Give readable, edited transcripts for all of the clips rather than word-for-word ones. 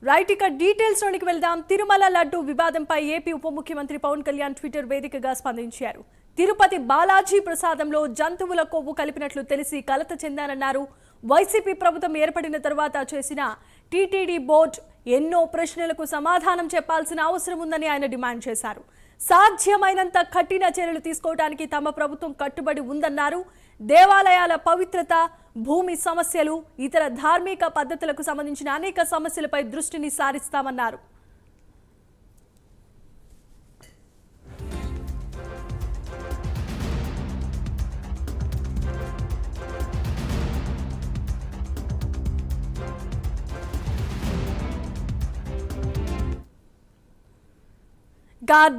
Right ఇక details లోనికి వెళ్దాం. తిరుమల లడ్డు వివాదంపై ఏపీ ఉప ముఖ్యమంత్రి పవన్ కళ్యాణ్ ట్విట్టర్ వేదికగా స్పందించారు. తిరుపతి బాలాజీ ప్రసాదంలో జంతువుల కొవ్వు కలిపినట్లు తెలిసి కలత చెందానన్నారు. వైసీపీ ప్రభుత్వం ఏర్పడిన తర్వాత చేసిన టీటీడీ బోర్డు ఎన్నో ప్రశ్నలకు సమాధానం చెప్పాల్సిన అవసరం ఉందని ఆయన డిమాండ్ చేశారు. సాధ్యమైనంత కఠిన చర్యలు తీసుకోవడానికి తమ ప్రభుత్వం కట్టుబడి ఉందన్నారు. దేవాలయాల పవిత్రత, భూమి సమస్యలు, ఇతర ధార్మిక పద్ధతులకు సంబంధించిన అనేక సమస్యలపై దృష్టిని సారిస్తామన్నారు.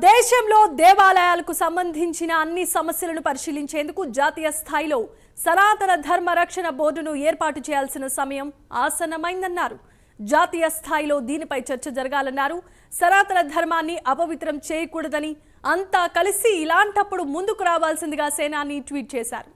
దేశంలో దేవాలయాలకు సంబంధించిన అన్ని సమస్యలను పరిశీలించేందుకు జాతీయ స్థాయిలో సనాతన ధర్మ రక్షణ బోర్డును ఏర్పాటు చేయాల్సిన సమయం ఆసన్నమైందన్నారు. జాతీయ స్థాయిలో దీనిపై చర్చ జరగాలన్నారు. సనాతన ధర్మాన్ని అపవిత్రం చేయకూడదని, అంతా కలిసి ఇలాంటప్పుడు ముందుకు రావాల్సిందిగా సేనాని ట్వీట్ చేశారు.